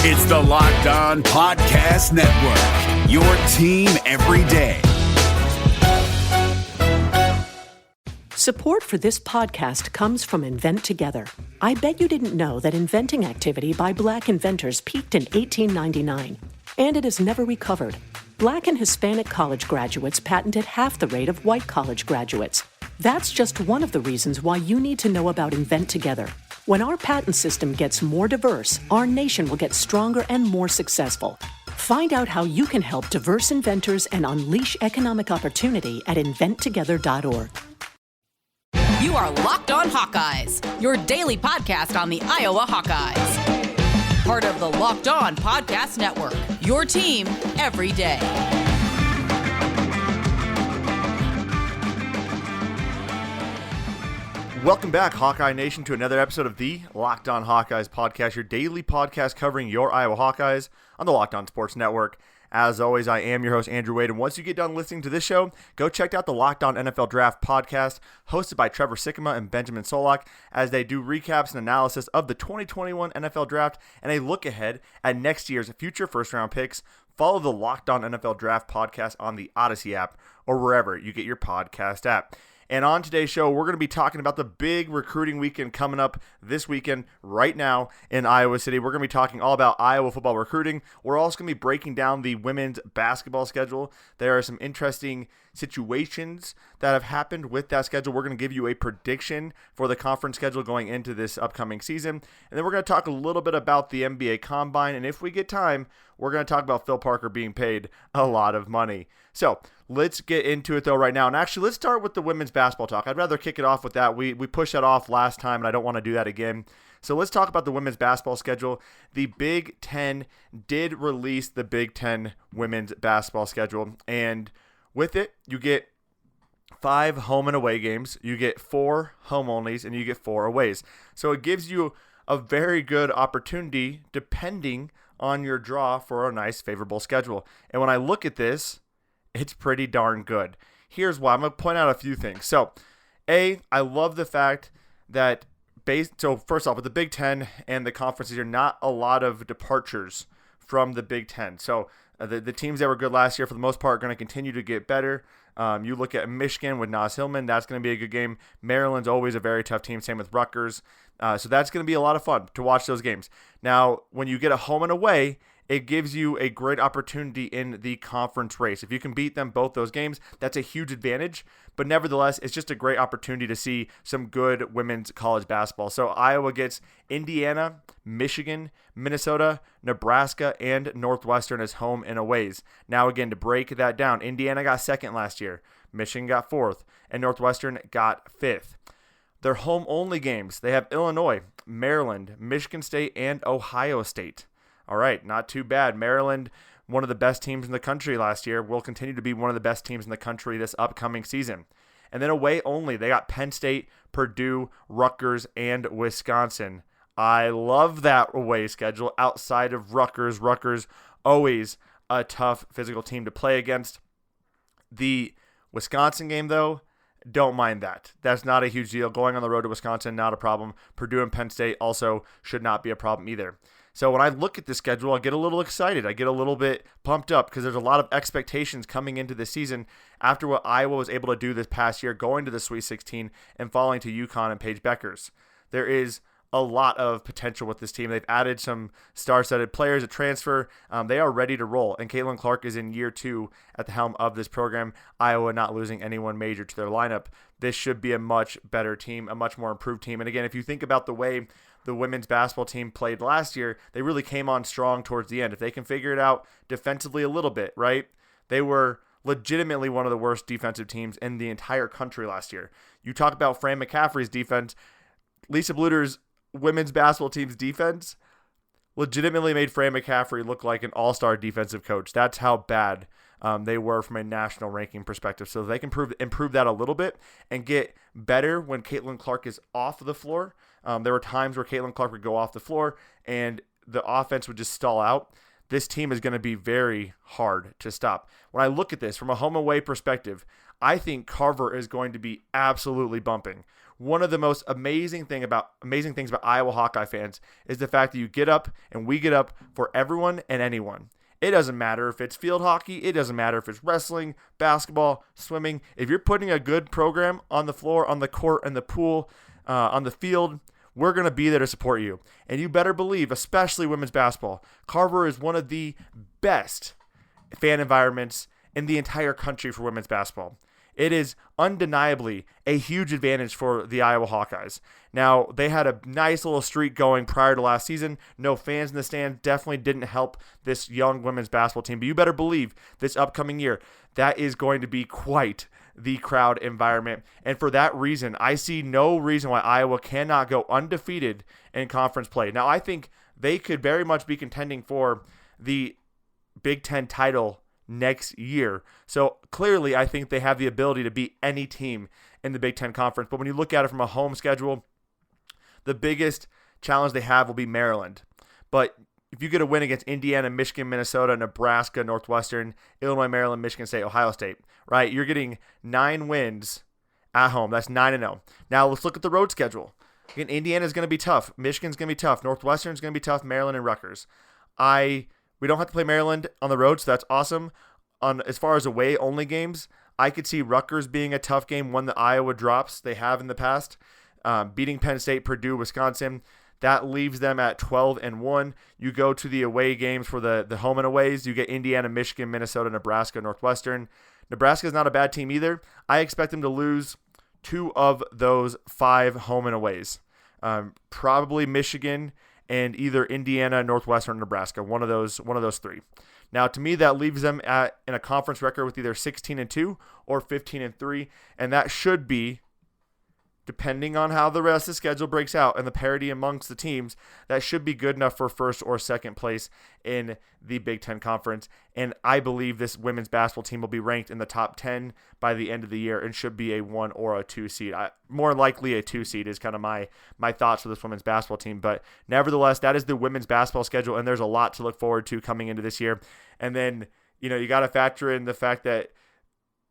It's the Locked On Podcast Network, your team every day. Support for this podcast comes from Invent Together. I bet you didn't know that inventing activity by Black inventors peaked in 1899, and it has never recovered. Black and Hispanic college graduates patented half the rate of white college graduates. That's just one of the reasons why you need to know about Invent Together. When our patent system gets more diverse, our nation will get stronger and more successful. Find out how you can help diverse inventors and unleash economic opportunity at inventtogether.org. You are Locked On Hawkeyes, your daily podcast on the Iowa Hawkeyes. Part of the Locked On Podcast Network, your team every day. Welcome back, Hawkeye Nation, to another episode of the Locked On Hawkeyes podcast, your daily podcast covering your Iowa Hawkeyes on the Locked On Sports Network. As always, I am your host, Andrew Wade, and once you get done listening to this show, go check out the Locked On NFL Draft podcast, hosted by Trevor Sikkema and Benjamin Solak, as they do recaps and analysis of the 2021 NFL Draft and a look ahead at next year's future first-round picks. Follow the Locked On NFL Draft podcast on the Odyssey app or wherever you get your podcast app. And on today's show, we're going to be talking about the big recruiting weekend coming up this weekend right now in Iowa City. We're going to be talking all about Iowa football recruiting. We're also going to be breaking down the women's basketball schedule. There are some interesting situations that have happened with that schedule. We're going to give you a prediction for the conference schedule going into this upcoming season. And then we're going to talk a little bit about the NBA Combine. And if we get time, we're going to talk about Phil Parker being paid a lot of money. So let's get into it, though, right now. And actually, let's start with the women's basketball talk. I'd rather kick it off with that. We pushed that off last time, and I don't want to do that again. So let's talk about the women's basketball schedule. The Big Ten did release the Big Ten women's basketball schedule. And with it, you get 5 home and away games. You get 4 home onlys, and you get 4 aways. So it gives you a very good opportunity, depending on your draw, for a nice, favorable schedule. And when I look at this, it's pretty darn good. Here's why. I'm going to point out a few things. So, I love the fact that so first off, with the Big Ten and the conferences, you're not a lot of departures from the Big Ten. So the teams that were good last year, for the most part, are going to continue to get better. You look at Michigan with Nas Hillman, that's going to be a good game. Maryland's always a very tough team, same with Rutgers. So that's going to be a lot of fun to watch those games. Now, when you get a home and away, it gives you a great opportunity in the conference race. If you can beat them both those games, that's a huge advantage. But nevertheless, it's just a great opportunity to see some good women's college basketball. So Iowa gets Indiana, Michigan, Minnesota, Nebraska, and Northwestern as home and aways. Now again, to break that down, Indiana got second last year, Michigan got fourth, and Northwestern got fifth. Their home-only games, they have Illinois, Maryland, Michigan State, and Ohio State. All right, not too bad. Maryland, one of the best teams in the country last year, will continue to be one of the best teams in the country this upcoming season. And then away only, they got Penn State, Purdue, Rutgers, and Wisconsin. I love that away schedule outside of Rutgers. Rutgers, always a tough physical team to play against. The Wisconsin game, though, don't mind that. That's not a huge deal. Going on the road to Wisconsin, not a problem. Purdue and Penn State also should not be a problem either. So when I look at the schedule, I get a little excited. I get a little bit pumped up because there's a lot of expectations coming into this season after what Iowa was able to do this past year, going to the Sweet 16 and falling to UConn and Paige Beckers. There is a lot of potential with this team. They've added some star-studded players, a transfer. They are ready to roll. And Caitlin Clark is in year 2 at the helm of this program. Iowa not losing anyone major to their lineup. This should be a much better team, a much more improved team. And again, if you think about the way the women's basketball team played last year, they really came on strong towards the end. If they can figure it out defensively a little bit, right? They were legitimately one of the worst defensive teams in the entire country last year. You talk about Fran McCaffrey's defense. Lisa Bluter's women's basketball team's defense legitimately made Fran McCaffrey look like an all-star defensive coach. That's how bad they were from a national ranking perspective. So they can improve that a little bit and get better when Caitlin Clark is off the floor. There were times where Caitlin Clark would go off the floor and the offense would just stall out. This team is going to be very hard to stop. When I look at this from a home away perspective, I think Carver is going to be absolutely bumping. One of the most amazing things about Iowa Hawkeye fans is the fact that you get up and we get up for everyone and anyone. It doesn't matter if it's field hockey. It doesn't matter if it's wrestling, basketball, swimming. If you're putting a good program on the floor, on the court, in the pool, on the field, we're going to be there to support you. And you better believe, especially women's basketball, Carver is one of the best fan environments in the entire country for women's basketball. It is undeniably a huge advantage for the Iowa Hawkeyes. Now, they had a nice little streak going prior to last season. No fans in the stands definitely didn't help this young women's basketball team. But you better believe this upcoming year, that is going to be quite the crowd environment. And for that reason, I see no reason why Iowa cannot go undefeated in conference play. Now, I think they could very much be contending for the Big Ten title next year. So clearly, I think they have the ability to beat any team in the Big Ten Conference. But when you look at it from a home schedule, the biggest challenge they have will be Maryland. But if you get a win against Indiana, Michigan, Minnesota, Nebraska, Northwestern, Illinois, Maryland, Michigan State, Ohio State, right? You're getting 9 wins at home. That's 9-0. Now let's look at the road schedule. Again, Indiana's going to be tough. Michigan's going to be tough. Northwestern's going to be tough. Maryland and Rutgers. We don't have to play Maryland on the road, so that's awesome. As far as away-only games, I could see Rutgers being a tough game, one that Iowa drops. They have in the past. Beating Penn State, Purdue, Wisconsin. That leaves them at 12-1. You go to the away games for the home and aways. You get Indiana, Michigan, Minnesota, Nebraska, Northwestern. Nebraska's not a bad team either. I expect them to lose 2 of those 5 home and aways. Probably Michigan and either Indiana, Northwestern, or Nebraska, one of those 3. Now, to me, that leaves them in a conference record with either 16-2 or 15-3, and that should be, depending on how the rest of the schedule breaks out and the parity amongst the teams, that should be good enough for first or second place in the Big Ten Conference. And I believe this women's basketball team will be ranked in the top 10 by the end of the year and should be a 1 or a 2 seed. More likely a 2 seed is kind of my thoughts for this women's basketball team. But nevertheless, that is the women's basketball schedule, and there's a lot to look forward to coming into this year. And then, you got to factor in the fact that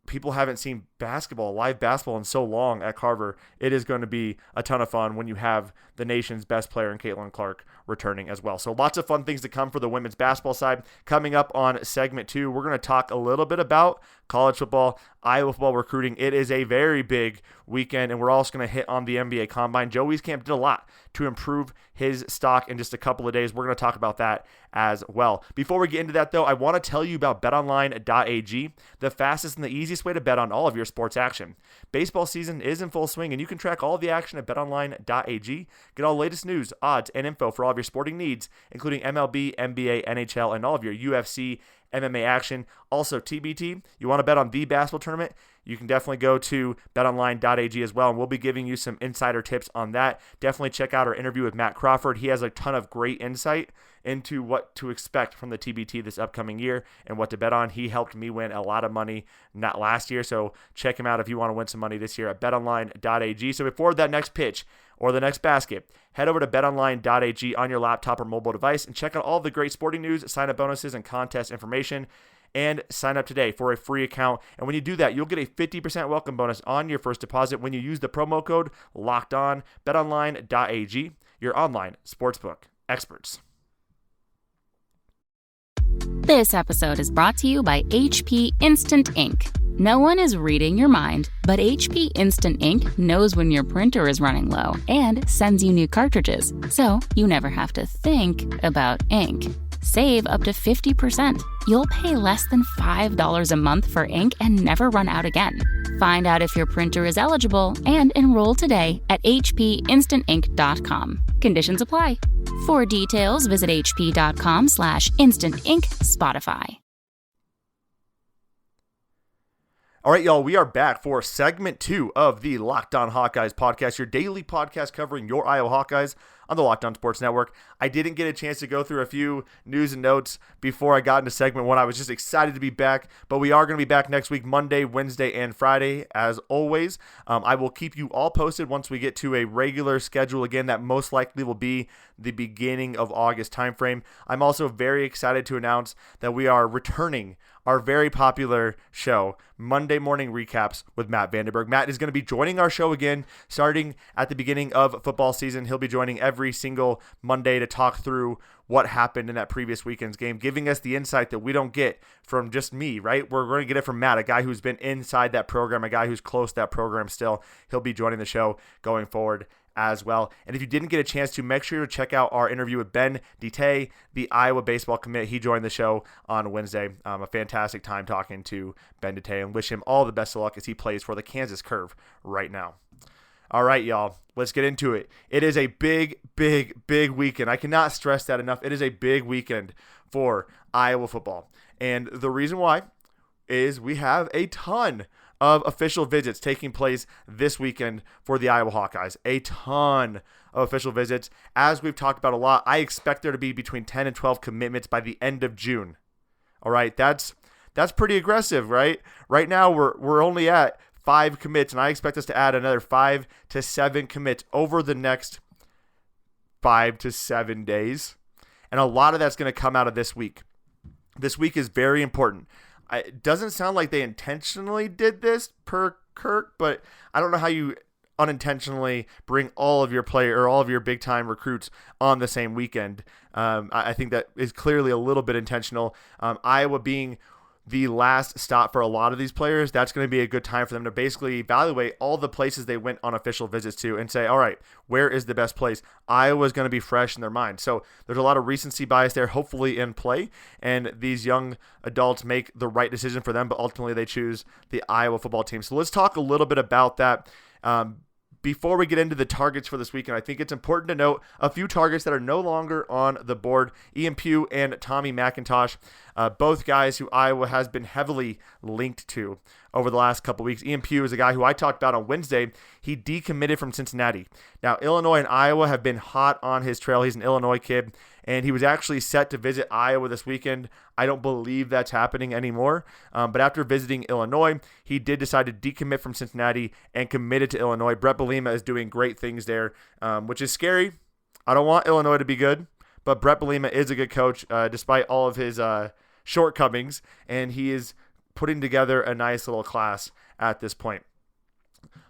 people haven't seen live basketball in so long at Carver. It is going to be a ton of fun when you have the nation's best player in Caitlin Clark returning as well. So lots of fun things to come for the women's basketball side. Coming up on segment 2, we're going to talk a little bit about college football, Iowa football recruiting. It is a very big weekend, and we're also going to hit on the NBA Combine. Joe Wieskamp did a lot to improve his stock in just a couple of days. We're going to talk about that as well. Before we get into that, though, I want to tell you about betonline.ag, the fastest and the easiest way to bet on all of your sports action. Baseball season is in full swing, and you can track all the action at betonline.ag. Get all the latest news, odds, and info for all of your sporting needs, including MLB, NBA, NHL, and all of your UFC, MMA action. Also, TBT, you want to bet on the basketball tournament? You can definitely go to betonline.ag as well, and we'll be giving you some insider tips on that. Definitely check out our interview with Matt Crawford. He has a ton of great insight into what to expect from the TBT this upcoming year and what to bet on. He helped me win a lot of money not last year, so check him out if you want to win some money this year at betonline.ag. So before that next pitch or the next basket, head over to betonline.ag on your laptop or mobile device and check out all the great sporting news, sign-up bonuses, and contest information. And sign up today for a free account. And when you do that, you'll get a 50% welcome bonus on your first deposit when you use the promo code LOCKEDON. betonline.ag, your online sportsbook experts. This episode is brought to you by HP Instant Ink. No one is reading your mind, but HP Instant Ink knows when your printer is running low and sends you new cartridges, so you never have to think about ink. Save up to 50%. You'll pay less than $5 a month for ink and never run out again. Find out if your printer is eligible and enroll today at hpinstantink.com. Conditions apply. For details, visit hp.com/instantink Spotify. All right, y'all, we are back for segment 2 of the Locked On Hawkeyes podcast, your daily podcast covering your Iowa Hawkeyes on the Locked On Sports Network. I didn't get a chance to go through a few news and notes before I got into segment 1. I was just excited to be back, but we are going to be back next week, Monday, Wednesday, and Friday, as always. I will keep you all posted once we get to a regular schedule again. That most likely will be the beginning of August timeframe. I'm also very excited to announce that we are returning our very popular show, Monday Morning Recaps with Matt Vandenberg. Matt is going to be joining our show again starting at the beginning of football season. He'll be joining every single Monday to talk through what happened in that previous weekend's game, giving us the insight that we don't get from just me, right? We're going to get it from Matt, a guy who's been inside that program, a guy who's close to that program still. He'll be joining the show going forward as well. And if you didn't get a chance to, make sure to check out our interview with Ben DeTay, the Iowa baseball commit. He joined the show on Wednesday. A fantastic time talking to Ben DeTay, and wish him all the best of luck as he plays for the Kansas Curve right now. All right, y'all, let's get into it. It is a big weekend. I cannot stress that enough. It is a big weekend for Iowa football. And the reason why is we have a ton of official visits taking place this weekend for the Iowa Hawkeyes. A ton of official visits. As we've talked about a lot, I expect there to be between 10 and 12 commitments by the end of June. All right, that's pretty aggressive, right? Right now we're only at 5 commits, and I expect us to add another 5 to 7 commits over the next 5 to 7 days. And a lot of that's going to come out of this week. This week is very important. It doesn't sound like they intentionally did this per Kirk, but I don't know how you unintentionally bring all of your player or all of your big time recruits on the same weekend. I think that is clearly a little bit intentional. Iowa being the last stop for a lot of these players, that's going to be a good time for them to basically evaluate all the places they went on official visits to and say, all right, where is the best place? Iowa's going to be fresh in their mind. So there's a lot of recency bias there, hopefully in play, and these young adults make the right decision for them, but ultimately they choose the Iowa football team. So let's talk a little bit about that. Before we get into the targets for this weekend, I think it's important to note a few targets that are no longer on the board. Ian Pugh and Tommy McIntosh, both guys who Iowa has been heavily linked to over the last couple weeks. Ian Pugh is a guy who I talked about on Wednesday. He decommitted from Cincinnati. Now, Illinois and Iowa have been hot on his trail. He's an Illinois kid, and he was actually set to visit Iowa this weekend. I don't believe that's happening anymore. But after visiting Illinois, he did decide to decommit from Cincinnati and committed to Illinois. Brett Bielema is doing great things there, which is scary. I don't want Illinois to be good, but Brett Bielema is a good coach despite all of his shortcomings, and he is putting together a nice little class at this point.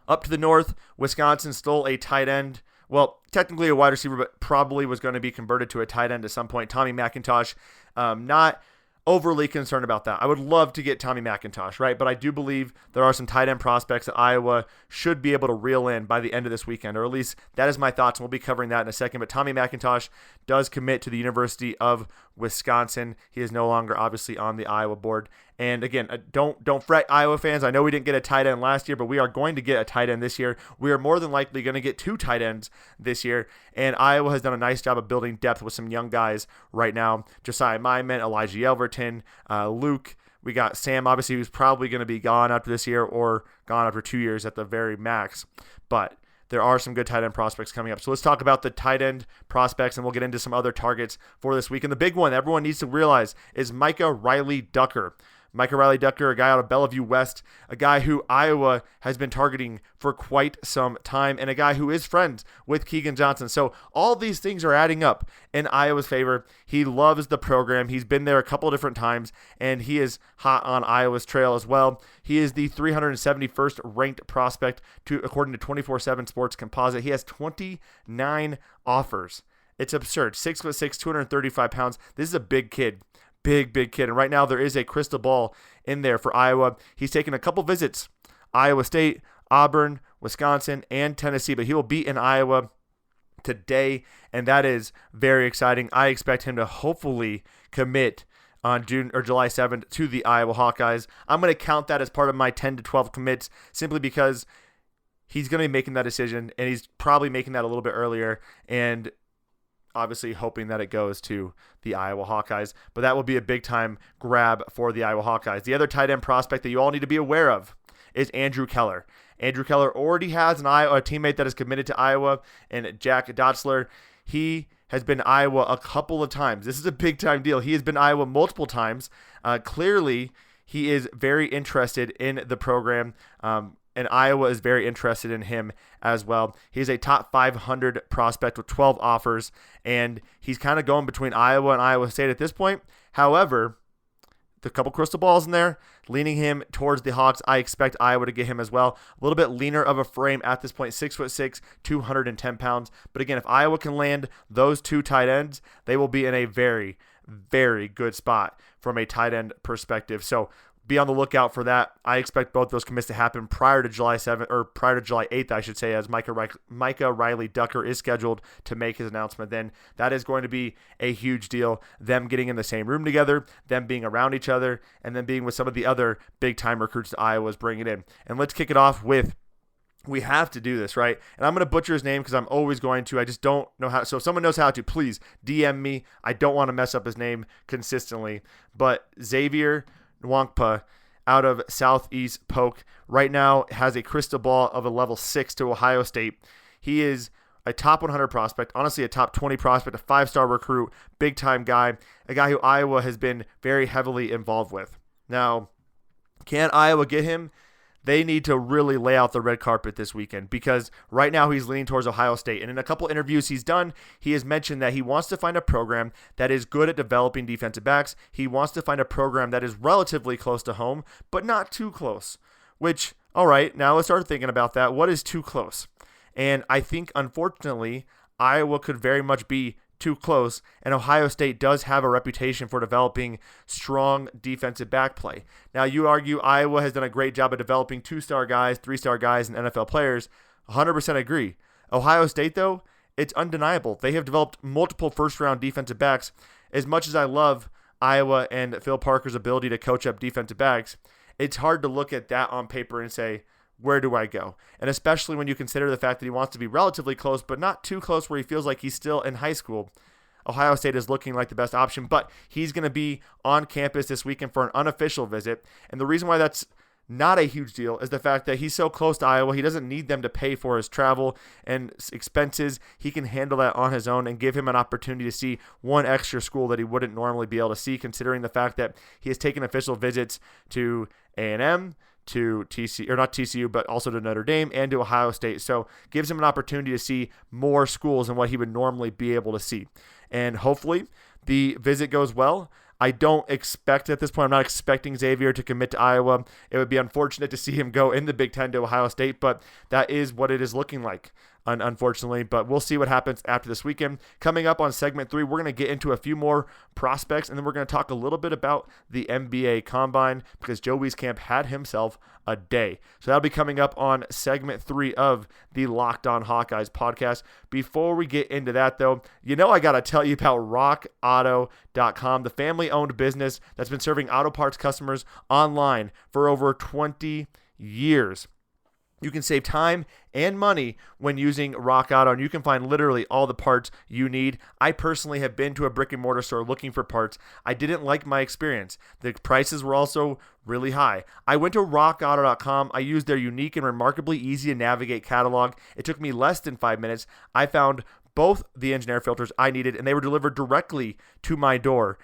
Up to the north, Wisconsin stole a tight end. Well, technically a wide receiver, but probably was going to be converted to a tight end at some point. Tommy McIntosh, not overly concerned about that. I would love to get Tommy McIntosh, right? But I do believe there are some tight end prospects that Iowa should be able to reel in by the end of this weekend, or at least that is my thoughts, and we'll be covering that in a second. But Tommy McIntosh does commit to the University of Wisconsin. He is no longer obviously on the Iowa board. And again, don't fret, Iowa fans. I know we didn't get a tight end last year, but we are going to get a tight end this year. We are more than likely going to get 2 tight ends this year. And Iowa has done a nice job of building depth with some young guys right now. Josiah Myman, Elijah Yelverton, Luke. We got Sam, obviously, who's probably going to be gone after this year or gone after 2 years at the very max. But there are some good tight end prospects coming up. So let's talk about the tight end prospects, and we'll get into some other targets for this week. And the big one everyone needs to realize is Micah Riley Ducker. Micah Riley Ducker, a guy out of Bellevue West, a guy who Iowa has been targeting for quite some time, and a guy who is friends with Keegan Johnson. So all these things are adding up in Iowa's favor. He loves the program. He's been there a couple of different times, and he is hot on Iowa's trail as well. He is the 371st ranked prospect according to 24/7 Sports Composite. He has 29 offers. It's absurd. 6'6", 235 pounds. This is a big kid. Big kid. And right now there is a crystal ball in there for Iowa. He's taken a couple visits. Iowa State, Auburn, Wisconsin, and Tennessee. But he will be in Iowa today, and that is very exciting. I expect him to hopefully commit on June or July 7th to the Iowa Hawkeyes. I'm going to count that as part of my 10 to 12 commits simply because he's going to be making that decision, and he's probably making that a little bit earlier, and obviously hoping that it goes to the Iowa Hawkeyes. But that will be a big-time grab for the Iowa Hawkeyes. The other tight end prospect that you all need to be aware of is Andrew Keller. Andrew Keller already has a teammate that is committed to Iowa, and Jack Dotzler. He has been Iowa a couple of times. This is a big time deal. He has been Iowa multiple times. Clearly, he is very interested in the program, and Iowa is very interested in him as well. He's a top 500 prospect with 12 offers, and he's kind of going between Iowa and Iowa State at this point. However, the couple crystal balls in there, leaning him towards the Hawks. I expect Iowa to get him as well. A little bit leaner of a frame at this point, 6'6", 210 pounds. But again, if Iowa can land those two tight ends, they will be in a very, very good spot from a tight end perspective. So be on the lookout for that. I expect both those commits to happen prior to July 7th, or prior to July 8th, I should say, as Micah Riley Ducker is scheduled to make his announcement then. That is going to be a huge deal. Them getting in the same room together, them being around each other, and then being with some of the other big-time recruits that Iowa's bringing in. And let's kick it off with, we have to do this, right? And I'm going to butcher his name because I'm always going to. I just don't know how. So if someone knows how to, please DM me. I don't want to mess up his name consistently. But Xavier Nwankpa out of Southeast Polk right now has a crystal ball of a level 6 to Ohio State. He is a top 100 prospect, honestly a top 20 prospect, a 5-star recruit, big-time guy, a guy who Iowa has been very heavily involved with. Now, can Iowa get him? They need to really lay out the red carpet this weekend, because right now he's leaning towards Ohio State. And in a couple interviews he's done, he has mentioned that he wants to find a program that is good at developing defensive backs. He wants to find a program that is relatively close to home, but not too close. Which, all right, now let's start thinking about that. What is too close? And I think, unfortunately, Iowa could very much be too close, and Ohio State does have a reputation for developing strong defensive back play. Now, you argue Iowa has done a great job of developing 2-star guys, 3-star guys, and NFL players. 100% agree. Ohio State, though, it's undeniable. They have developed multiple first-round defensive backs. As much as I love Iowa and Phil Parker's ability to coach up defensive backs, it's hard to look at that on paper and say, where do I go? And especially when you consider the fact that he wants to be relatively close, but not too close where he feels like he's still in high school. Ohio State is looking like the best option, but he's going to be on campus this weekend for an unofficial visit. And the reason why that's not a huge deal is the fact that he's so close to Iowa, he doesn't need them to pay for his travel and expenses. He can handle that on his own and give him an opportunity to see one extra school that he wouldn't normally be able to see, considering the fact that he has taken official visits to A&M, to TCU, or not TCU, but also to Notre Dame and to Ohio State. So gives him an opportunity to see more schools than what he would normally be able to see. And hopefully the visit goes well. I don't expect at this point, I'm not expecting Xavier to commit to Iowa. It would be unfortunate to see him go in the Big Ten to Ohio State, but that is what it is looking like, unfortunately. But we'll see what happens after this weekend. Coming up on segment 3, we're going to get into a few more prospects, and then we're going to talk a little bit about the NBA Combine, because Joe Wieskamp had himself a day. So that'll be coming up on segment 3 of the Locked On Hawkeyes podcast. Before we get into that, though, I got to tell you about rockauto.com, the family-owned business that's been serving auto parts customers online for over 20 years. You can save time and money when using Rock Auto, and you can find literally all the parts you need. I personally have been to a brick and mortar store looking for parts. I didn't like my experience. The prices were also really high. I went to rockauto.com. I used their unique and remarkably easy to navigate catalog. It took me less than 5 minutes. I found both the engine air filters I needed, and they were delivered directly to my door.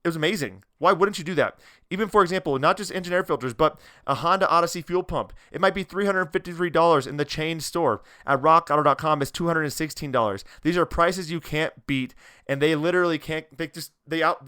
It was amazing. Why wouldn't you do that? Even, for example, not just engine air filters, but a Honda Odyssey fuel pump. It might be $353 in the chain store. At rockauto.com, it's $216. These are prices you can't beat, and they literally can't. They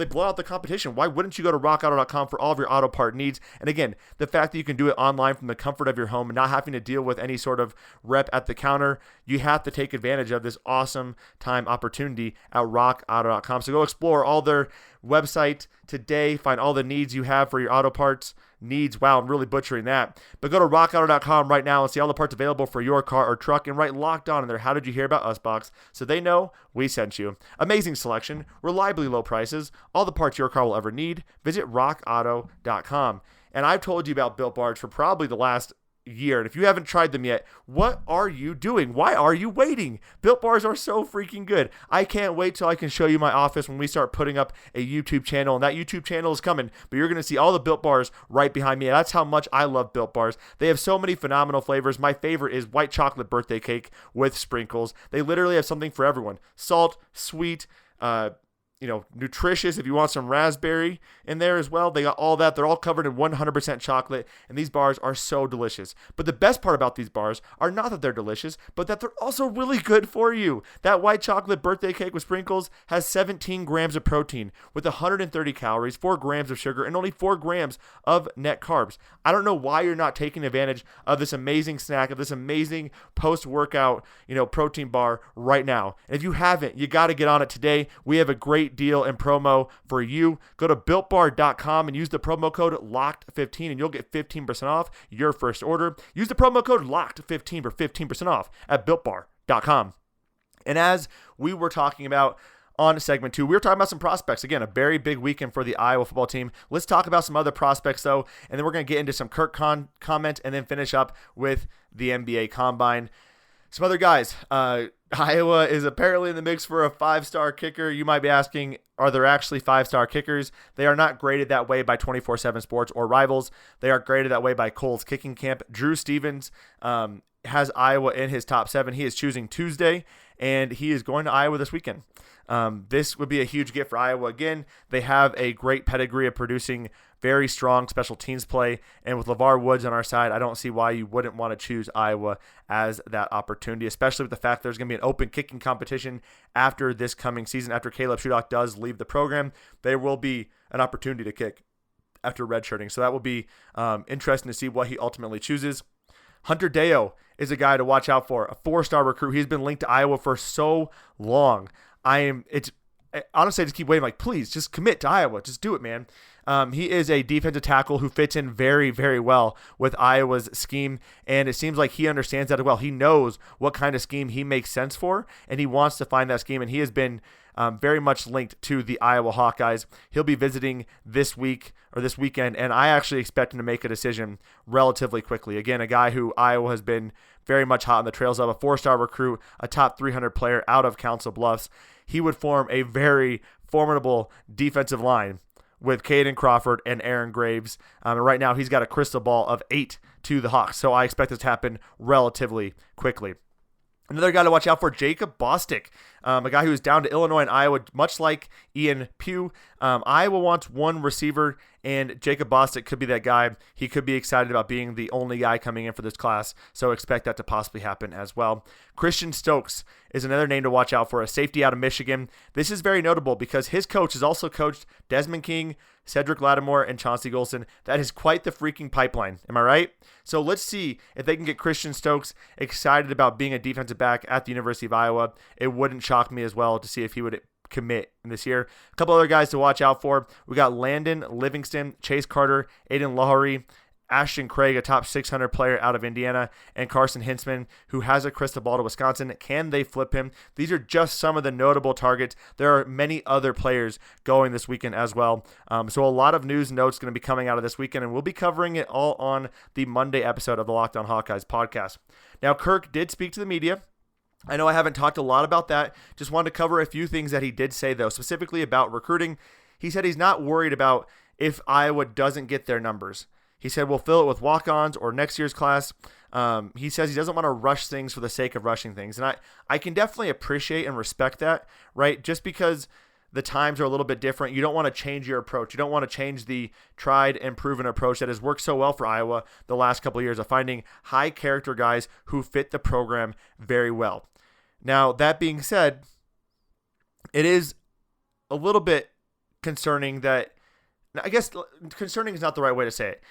blow out the competition. Why wouldn't you go to rockauto.com for all of your auto part needs? And again, the fact that you can do it online from the comfort of your home and not having to deal with any sort of rep at the counter, you have to take advantage of this awesome time opportunity at rockauto.com. So go explore all their website today. Find all the needs you have for your auto parts needs. Wow, I'm really butchering that. But go to rockauto.com right now and see all the parts available for your car or truck, and write Locked On in their How Did You Hear About Us box so they know we sent you. Amazing selection, reliably low prices, all the parts your car will ever need. Visit rockauto.com. And I've told you about Built Bars for probably the last year. And if you haven't tried them yet, what are you doing? Why are you waiting? Built Bars are so freaking good. I can't wait till I can show you my office when we start putting up a YouTube channel, and that YouTube channel is coming, but you're going to see all the Built Bars right behind me. That's how much I love Built Bars. They have so many phenomenal flavors. My favorite is white chocolate birthday cake with sprinkles. They literally have something for everyone. Salt, sweet, nutritious if you want some raspberry in there as well. They got all that. They're all covered in 100% chocolate, and these bars are so delicious. But the best part about these bars are not that they're delicious, but that they're also really good for you. That white chocolate birthday cake with sprinkles has 17 grams of protein with 130 calories, 4 grams of sugar, and only 4 grams of net carbs. I don't know why you're not taking advantage of this amazing snack, of this amazing post-workout, protein bar right now. And if you haven't, you got to get on it today. We have a great deal and promo for you. Go to builtbar.com and use the promo code LOCKED15 and you'll get 15% off your first order. Use the promo code LOCKED15 for 15% off at builtbar.com. And as we were talking about on segment 2, we were talking about some prospects. Again, a very big weekend for the Iowa football team. Let's talk about some other prospects, though, and then we're going to get into some Kirk comment and then finish up with the NBA Combine. Some other guys. Iowa is apparently in the mix for a 5-star kicker. You might be asking, are there actually 5-star kickers? They are not graded that way by 24/7 Sports or Rivals. They are graded that way by Cole's Kicking Camp. Drew Stevens has Iowa in his top 7. He is choosing Tuesday, and he is going to Iowa this weekend. This would be a huge get for Iowa. Again, they have a great pedigree of producing very strong special teams play, and with LeVar Woods on our side, I don't see why you wouldn't want to choose Iowa as that opportunity, especially with the fact there's going to be an open kicking competition after this coming season. After Caleb Shudock does leave the program, there will be an opportunity to kick after redshirting, so that will be interesting to see what he ultimately chooses. Hunter Deo is a guy to watch out for, a 4-star recruit. He's been linked to Iowa for so long. Honestly, I just keep waiting, please, just commit to Iowa. Just do it, man. He is a defensive tackle who fits in very, very well with Iowa's scheme, and it seems like he understands that as well. He knows what kind of scheme he makes sense for, and he wants to find that scheme, and he has been very much linked to the Iowa Hawkeyes. He'll be visiting this weekend, and I actually expect him to make a decision relatively quickly. Again, a guy who Iowa has been very much hot on the trails of, a 4-star recruit, a top 300 player out of Council Bluffs. He would form a very formidable defensive line with Caden Crawford and Aaron Graves. And right now, he's got a crystal ball of 8 to the Hawks, so I expect this to happen relatively quickly. Another guy to watch out for, Jacob Bostic, a guy who is down to Illinois and Iowa, much like Ian Pugh. Iowa wants one receiver, and Jacob Bostic could be that guy. He could be excited about being the only guy coming in for this class, so expect that to possibly happen as well. Christian Stokes is another name to watch out for, a safety out of Michigan. This is very notable because his coach has also coached Desmond King, Cedric Lattimore, and Chauncey Golson. That is quite the freaking pipeline. Am I right? So let's see if they can get Christian Stokes excited about being a defensive back at the University of Iowa. It wouldn't shock me as well to see if he would commit this year. A couple other guys to watch out for. We got Landon Livingston, Chase Carter, Aiden Lahari, Ashton Craig, a top 600 player out of Indiana, and Carson Hintzman, who has a crystal ball to Wisconsin. Can they flip him? These are just some of the notable targets. There are many other players going this weekend as well. So a lot of news and notes going to be coming out of this weekend, and we'll be covering it all on the Monday episode of the Locked On Hawkeyes podcast. Now, Kirk did speak to the media. I know I haven't talked a lot about that. Just wanted to cover a few things that he did say, though, specifically about recruiting. He said he's not worried about if Iowa doesn't get their numbers. He said we'll fill it with walk-ons or next year's class. He says he doesn't want to rush things for the sake of rushing things. And I can definitely appreciate and respect that, right? Just because the times are a little bit different, you don't want to change your approach. You don't want to change the tried and proven approach that has worked so well for Iowa the last couple of years of finding high-character guys who fit the program very well. Now, that being said, it is a little bit concerning that, I guess concerning is not the right way to say it.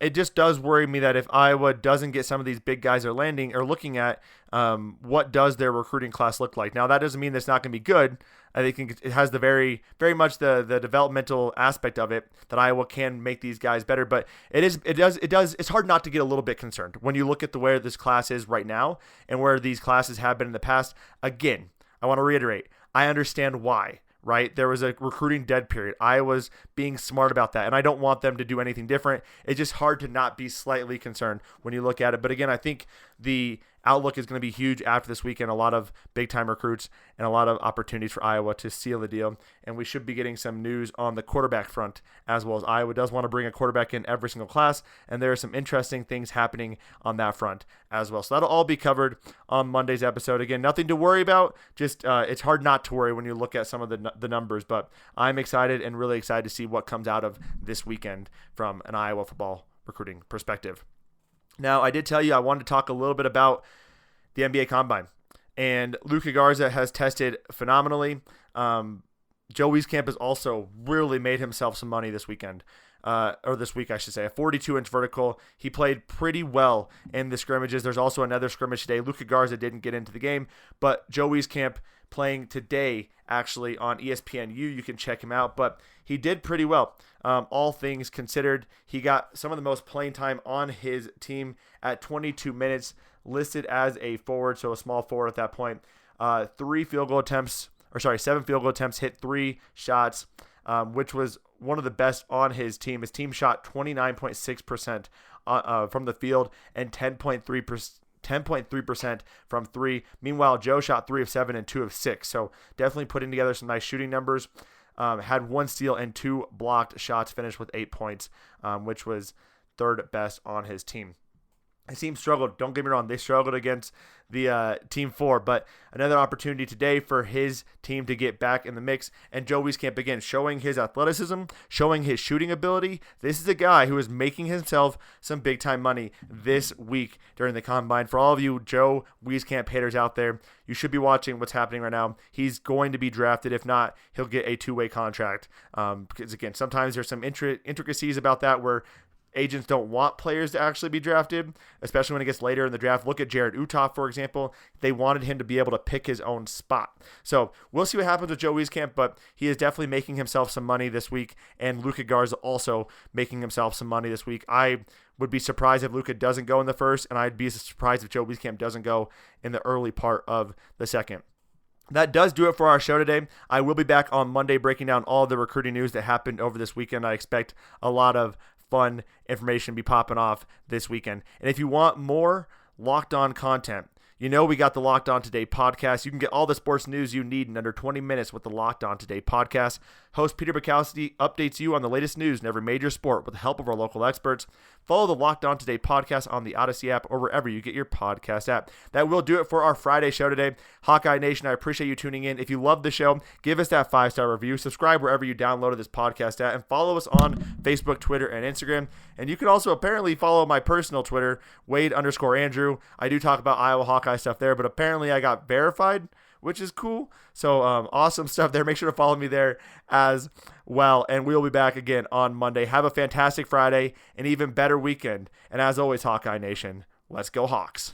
It just does worry me that if Iowa doesn't get some of these big guys they're landing or looking at, what does their recruiting class look like? Now, that doesn't mean it's not going to be good. I think it has the very, very much the developmental aspect of it that Iowa can make these guys better. But it's hard not to get a little bit concerned when you look at the where this class is right now and where these classes have been in the past. Again, I want to reiterate, I understand why. right? There was a recruiting dead period. Iowa's being smart about that, and I don't want them to do anything different. It's just hard to not be slightly concerned when you look at it. But again, I think the outlook is going to be huge after this weekend. A lot of big-time recruits and a lot of opportunities for Iowa to seal the deal. And we should be getting some news on the quarterback front as well, as Iowa does want to bring a quarterback in every single class, and there are some interesting things happening on that front as well. So that'll all be covered on Monday's episode. Again, nothing to worry about. Just it's hard not to worry when you look at some of the numbers, but I'm excited and really excited to see what comes out of this weekend from an Iowa football recruiting perspective. Now, I did tell you I wanted to talk a little bit about the NBA Combine, and Luka Garza has tested phenomenally. Joe Wieskamp has also really made himself some money this weekend, or this week, I should say. A 42-inch vertical. He played pretty well in the scrimmages. There's also another scrimmage today. Luka Garza didn't get into the game, but Joe Wieskamp playing today actually on ESPNU. You can check him out, but he did pretty well. All things considered, he got some of the most playing time on his team at 22 minutes, listed as a forward, so a small forward at that point. 7 field goal attempts, hit 3 shots, which was one of the best on his team. His team shot 29.6% from the field and 10.3% from 3. Meanwhile, Joe shot 3 of 7 and 2 of 6. So definitely putting together some nice shooting numbers. Had 1 steal and 2 blocked shots, finished with 8 points, which was third best on his team. His team struggled. Don't get me wrong. They struggled against the Team 4, but another opportunity today for his team to get back in the mix. And Joe Wieskamp, again, showing his athleticism, showing his shooting ability. This is a guy who is making himself some big-time money this week during the Combine. For all of you Joe Wieskamp haters out there, you should be watching what's happening right now. He's going to be drafted. If not, he'll get a 2-way contract. Because, again, sometimes there's some intricacies about that where agents don't want players to actually be drafted, especially when it gets later in the draft. Look at Jared Utoff, for example. They wanted him to be able to pick his own spot. So we'll see what happens with Joe Wieskamp, but he is definitely making himself some money this week, and Luka Garza also making himself some money this week. I would be surprised if Luka doesn't go in the first, and I'd be surprised if Joe Wieskamp doesn't go in the early part of the second. That does do it for our show today. I will be back on Monday breaking down all the recruiting news that happened over this weekend. I expect a lot of fun information be popping off this weekend. And if you want more Locked On content, you know we got the Locked On Today podcast. You can get all the sports news you need in under 20 minutes with the Locked On Today podcast. Host Peter Bukowski updates you on the latest news in every major sport with the help of our local experts. Follow the Locked On Today podcast on the Odyssey app or wherever you get your podcast app. That will do it for our Friday show today. Hawkeye Nation, I appreciate you tuning in. If you love the show, give us that 5-star review. Subscribe wherever you downloaded this podcast at, and follow us on Facebook, Twitter, and Instagram. And you can also apparently follow my personal Twitter, Wade_Andrew. I do talk about Iowa Hawkeye stuff there, but apparently I got verified, which is cool. So awesome stuff there. Make sure to follow me there as well. And we'll be back again on Monday. Have a fantastic Friday, an even better weekend. And as always, Hawkeye Nation, let's go Hawks.